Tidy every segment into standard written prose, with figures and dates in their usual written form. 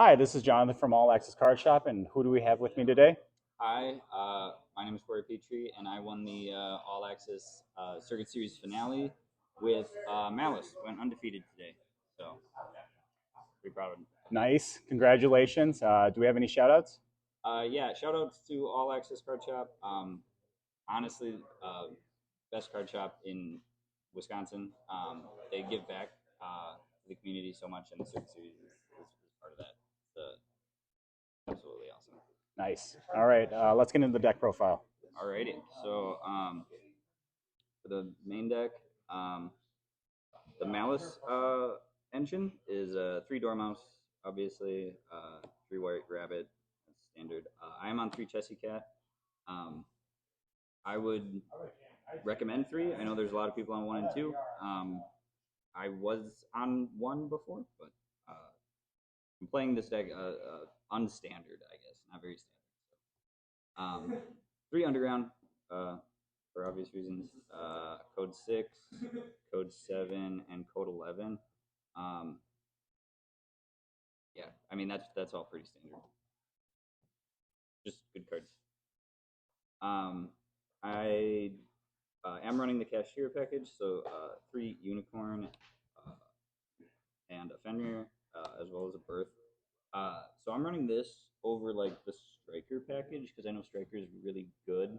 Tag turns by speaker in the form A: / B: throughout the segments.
A: Hi, this is Jonathan from All Access Card Shop, and who do we have with me today?
B: Hi, my name is Cory Petri, and I won the All Access Circuit Series finale with Maliss. Went undefeated today, so pretty proud of him.
A: Nice, congratulations. Do we have any shout outs?
B: Yeah, shout outs to All Access Card Shop. Honestly, best card shop in Wisconsin. They give back to the community so much, and the Circuit Series is part of that. It's absolutely awesome.
A: Nice. All right, let's get into the deck profile.
B: Alrighty, so for the main deck, um, the Malice engine is a 3 Dormouse, obviously, 3 White Rabbit, that's standard. I am on 3 Chessy Cat. Um, I would recommend 3. I know there's a lot of people on 1 and 2. I was on 1 before, but I'm playing this deck unstandard, I guess, not very standard. 3 Underground, for obvious reasons. Code 6, Code 7, and Code 11. Um, yeah, I mean that's all pretty standard. Just good cards. I am running the Cashier package, so 3 Unicorn uh, and a Fenrir, as well as a Birth. So I'm running this over like the Striker package because I know Striker is really good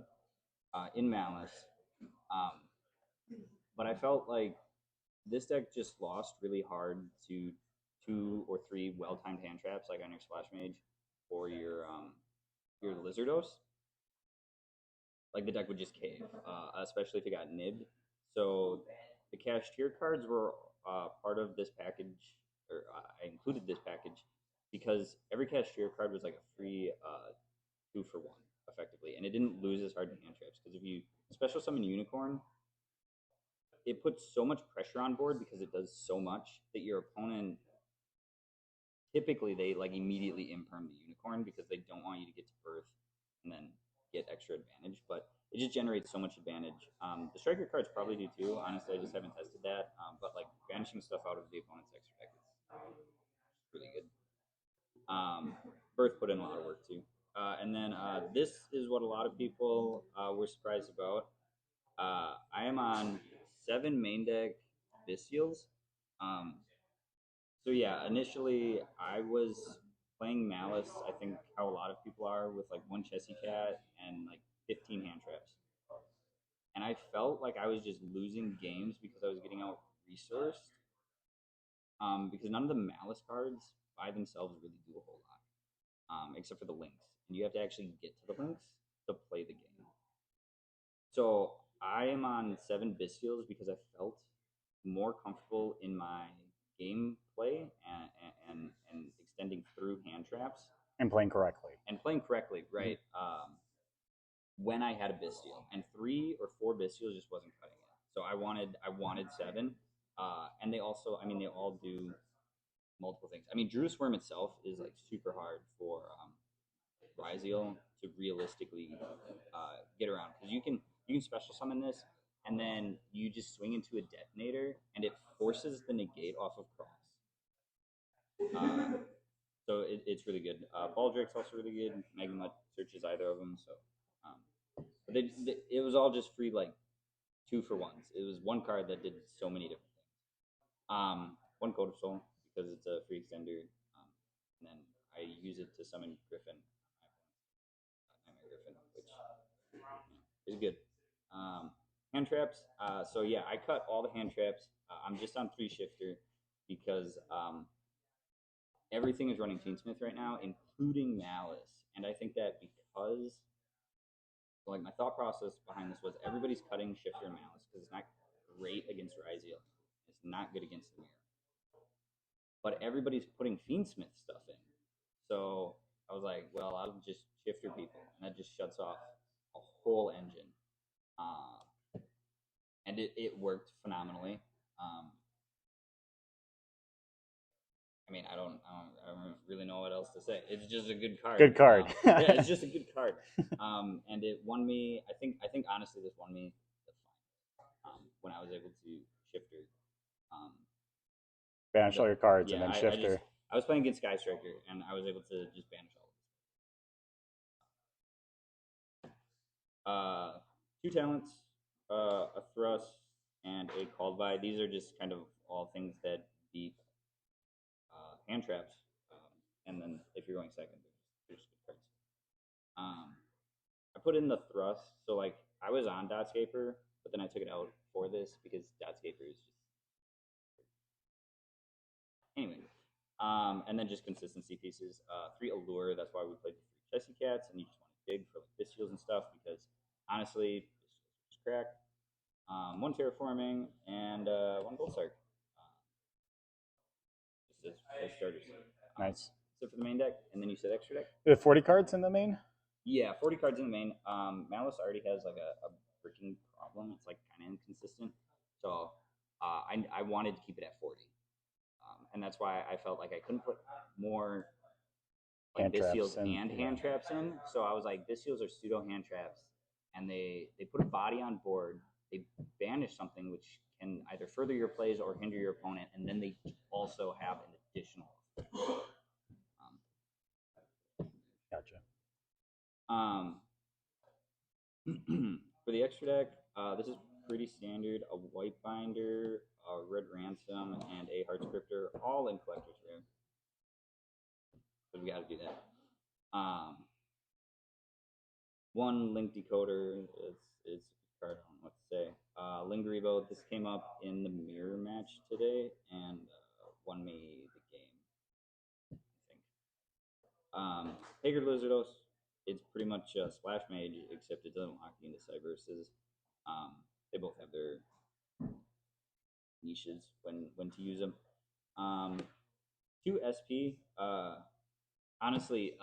B: in Malice. Um, but I felt like this deck just lost really hard to 2 or 3 well-timed hand traps like on your Splash Mage or your Lizardos. Like the deck would just cave, especially if it got nibbed. So the Cashier cards were part of this package, or I included this package because every Cashier card was like a free 2 for 1 effectively, and it didn't lose as hard in hand traps because if you special summon Unicorn, it puts so much pressure on board because it does so much that your opponent typically they like immediately imperm the Unicorn because they don't want you to get to Birth and then get extra advantage. But it just generates so much advantage. The Striker cards probably do too. Honestly, I just haven't tested that. But like banishing stuff out of the opponent's extra deck is really good. Birth put in a lot of work too. And then this is what a lot of people were surprised about. I am on 7 main deck Bestials. Um, so yeah, initially I was playing Malice. I think how a lot of people are with like 1 Chessy Cat and like 15 hand traps. And I felt like I was just losing games because I was getting out resourced. Because none of the Malice cards by themselves really do a whole lot, except for the links, and you have to actually get to the links to play the game. So I am on 7 Bestials because I felt more comfortable in my gameplay and extending through hand traps
A: And playing correctly.
B: and playing correctly, right? When I had a Bestial, and 3 or 4 Bestials just wasn't cutting it. So I wanted 7, and they also, I mean, they all do multiple things. I mean, Drew Swarm itself is like super hard for Ryziel to realistically get around because you can special summon this and then you just swing into a detonator and it forces the negate off of cross. So it's really good. Baldrick's also really good. Magma searches either of them. So, but it was all just free like 2 for 1s. It was one card that did so many different things. 1 Code of Soul because it's a free extender, and then I use it to summon Griffin, Nightmare Griffin, which is good. Hand traps. So yeah, I cut all the hand traps. I'm just on 3 Shifter because everything is running Teensmith right now, including Malice. And I think that because, like, my thought process behind this was everybody's cutting Shifter and Malice because it's not great against Ryziel. It's not good against the mirror. But everybody's putting Fiendsmith stuff in. So I was like, well, I'll just Shifter people. And that just shuts off a whole engine. And it worked phenomenally. I mean, I don't really know what else to say. It's just a good card.
A: Good card.
B: Yeah, it's just a good card. And it won me. I think honestly this won me the finals when I was able to Shifter.
A: Banish all your cards
B: Yeah,
A: and then Shifter.
B: I was playing against Sky Striker, and I was able to just banish all of this. 2 talents, a thrust, and a called by. These are just kind of all things that beat hand traps. And then if you're going second, they're just good cards. I put in the thrust, so like I was on Dotscaper, but then I took it out for this because Dotscaper is just anyway. And then just consistency pieces. 3 allure. That's why we played the 3 chessy cats, and you just want to dig for like fist shields and stuff because honestly, it's crack. 1 terraforming and 1 gold sark. Just as starters.
A: Nice.
B: So for the main deck, and then you said extra deck.
A: We have 40 cards in the main.
B: Yeah, 40 cards in the main. Maliss already has like a freaking problem. It's like kind of inconsistent. So I wanted to keep it at 40. And that's why I felt like I couldn't put more like Bis Seals and hand traps in. So I was like, Bis Seals are pseudo hand traps, and they put a body on board. They banish something which can either further your plays or hinder your opponent, and then they also have an additional.
A: Gotcha.
B: For the extra deck, this is pretty standard. A white binder, a red ransom, and a heart scripter, all in collector's rare. So we got to do that. 1 link decoder. It's a card. I don't know what to say. Lingeribo. This came up in the mirror match today and won me the game, I think. Haggard Lizardos. It's pretty much a splash mage, except it doesn't lock you into Cyverses. They both have their niches when to use them. 2 SP. Honestly,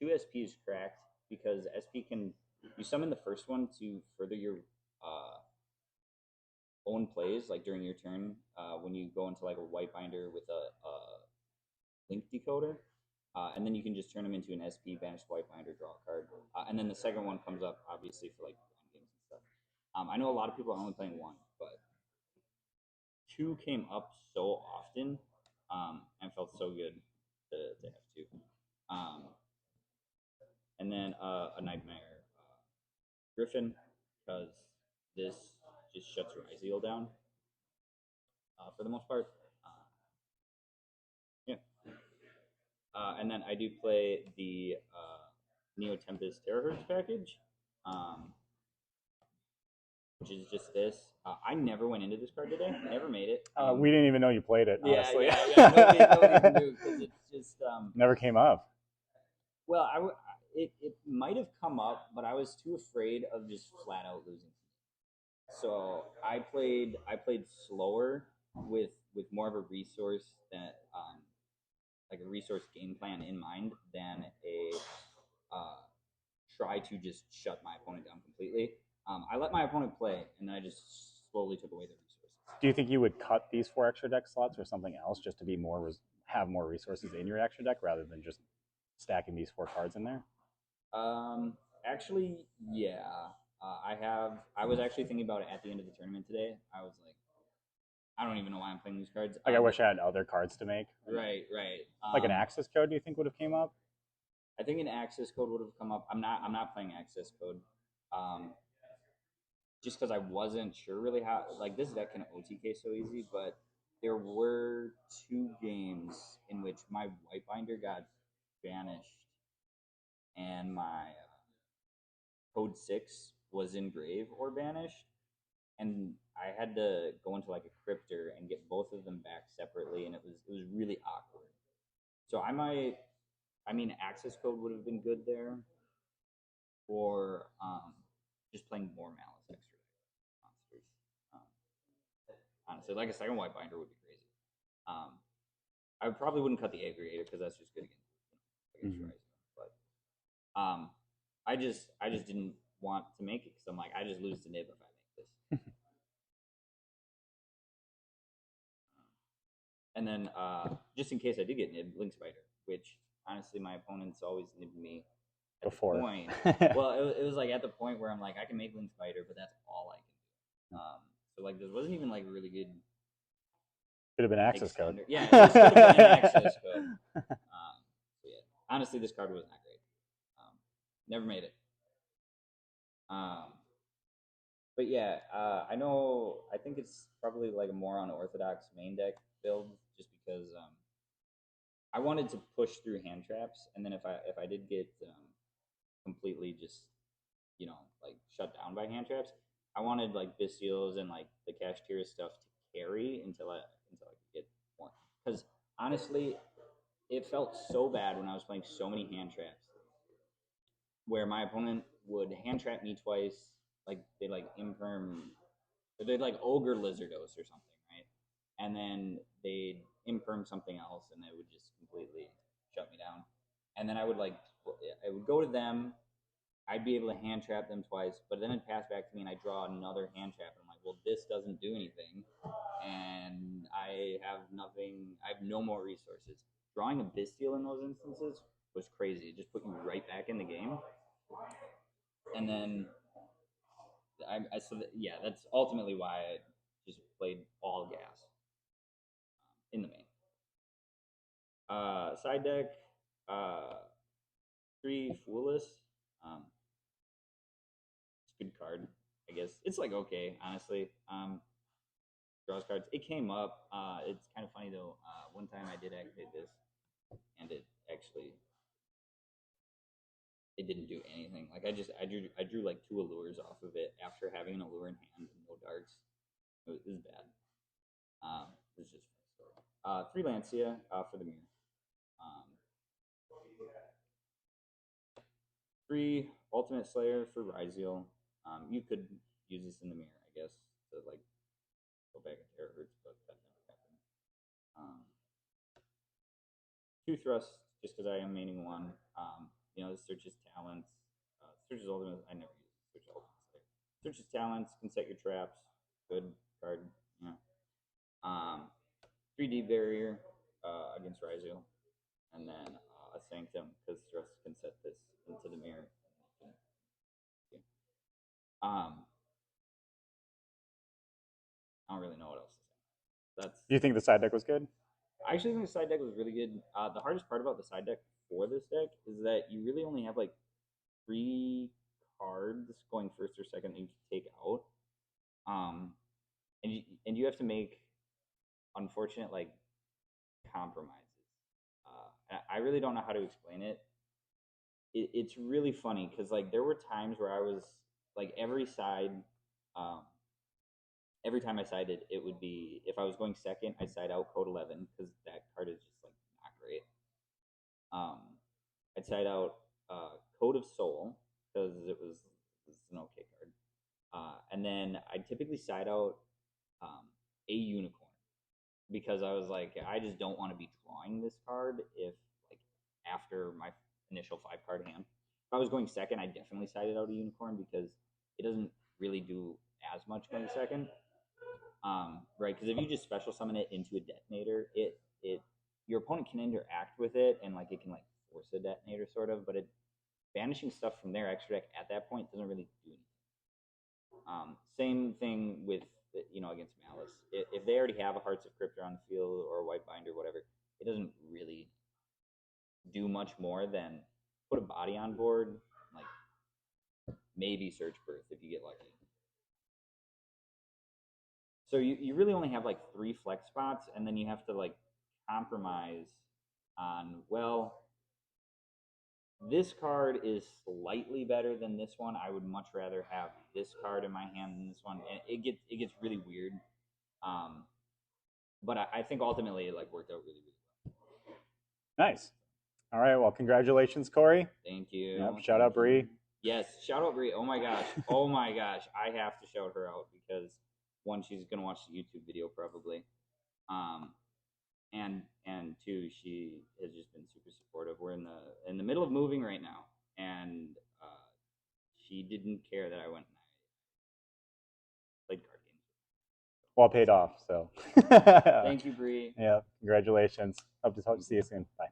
B: 2 SP is cracked because SP can you summon the first one to further your own plays, like during your turn when you go into like a white binder with a link decoder. And then you can just turn them into an SP, banish white binder, draw a card. And then the second one comes up, obviously, for like games and stuff. I know a lot of people are only playing 1, but 2 came up so often and felt so good to have 2. And then a Nightmare Griffin, because this just shuts Ryzeal down for the most part. Yeah. And then I do play the Neo Tempest Terahertz package, which is just this. I never went into this card today. Never made it.
A: We didn't even know you played it. Honestly.
B: Yeah. Nobody knew because it's just
A: never came up.
B: Well, it might have come up, but I was too afraid of just flat out losing. So I played slower with more of a resource that like a resource game plan in mind than a try to just shut my opponent down completely. I let my opponent play, and then I just slowly took away the resources.
A: Do you think you would cut these 4 extra deck slots or something else just to be more have more resources in your extra deck rather than just stacking these 4 cards in there?
B: Actually, yeah. I was actually thinking about it at the end of the tournament today. I was like, I don't even know why I'm playing these cards.
A: Like I wish I had other cards to make.
B: Right.
A: Like an access code, do you think would have came up?
B: I think an access code would have come up. I'm not playing access code. Just because I wasn't sure really how like this deck can OTK so easy, but there were 2 games in which my white binder got banished and my code 6 was in grave or banished, and I had to go into like a cryptor and get both of them back separately, and it was really awkward. So I mean access code would have been good there, or just playing more Maliss extra monsters. Honestly, like a second white binder would be crazy. I probably wouldn't cut the aggregator because that's just good against Ryzen. But I just didn't want to make it because I'm like I just lose to Nib if I make this. And then just in case I did get Nib, Link Spider, which honestly my opponents always nibbed me at
A: before.
B: The point. Well, it was like at the point where I'm like I can make Link Spider, but that's all I can do. So like this wasn't even like a really good
A: Could have been access code.
B: extender. Yeah, this could have been an access code. So yeah, honestly, this card was not great. Never made it. But yeah, I know. I think it's probably like a more unorthodox main deck build, just because I wanted to push through hand traps, and then if I did get completely just like shut down by hand traps, I wanted like Bystials and like the Kashtira stuff to carry until I could get more. Because honestly, it felt so bad when I was playing so many hand traps, where my opponent would hand trap me twice, like they like imperm, or they'd like ogre Lizardos or something, right? And then they'd imperm something else, and they would just completely shut me down. And then I would go to them. I'd be able to hand trap them twice, but then it'd pass back to me, and I draw another hand trap. And I'm like, well, this doesn't do anything, and I have nothing. I have no more resources. Drawing a Bystial in those instances was crazy. It just put you right back in the game. And then yeah, that's ultimately why I just played all gas in the main. Side deck, 3 Foolless. It's a good card, I guess. It's like okay, honestly. Draws cards. It came up. It's kind of funny though. One time I did activate this, and it didn't do anything. Like I drew like 2 allures off of it after having an allure in hand and no darks. It was bad. It was just a story. 3 Lancia for the mirror. 3 Ultimate Slayer for Ryziel. You could use this in the mirror, I guess, to like go back and terahertz, but that never happened. 2 Thrust, just because I am maining 1. This searches talents. Searches ultimate. I never use search ultimate Slayer. Searches talents. Can set your traps. Good card. Yeah. 3D barrier against Ryziel, and then a Sanctum because Thrust can set this into the mirror. I don't really know what else to say. That's.
A: Do you think the side deck was good?
B: I actually think the side deck was really good. The hardest part about the side deck for this deck is that you really only have like 3 cards going first or second that you can take out, and you have to make unfortunate like compromises. I really don't know how to explain it. It's really funny because like there were times where I was like every time I sided, it would be if I was going second, I'd side out code 11 because that card is just like not great. I'd side out Code of Soul because it's an okay card, and then I'd typically side out a unicorn because I was like, I just don't want to be drawing this card if like after my initial 5-card hand. If I was going second, I definitely sided out a unicorn because it doesn't really do as much going second. Right? Because if you just special summon it into a detonator, your opponent can interact with it and like it can like force a detonator sort of, but banishing stuff from their extra deck at that point doesn't really do anything. Same thing with against Maliss. If they already have a Hearts of Cryptor on the field or a White Binder, whatever, it doesn't really do much more than put a body on board, like maybe Search Birth if you get lucky. So you really only have like 3 flex spots, and then you have to like compromise on, well, this card is slightly better than this one. I would much rather have this card in my hand than this one. And it gets really weird. But I think ultimately it like worked out really, really
A: well. Nice. All right. Well, congratulations, Cory.
B: Thank you.
A: Yep. Shout out Bree.
B: Yes. Shout out Bree. Oh my gosh. Oh my gosh. I have to shout her out because 1, she's gonna watch the YouTube video probably. And 2, she has just been super supportive. We're in the middle of moving right now, and she didn't care that I went and I played card games.
A: Well, paid off. So.
B: Thank you, Bree.
A: Yeah. Congratulations. Hope to see you soon. Bye.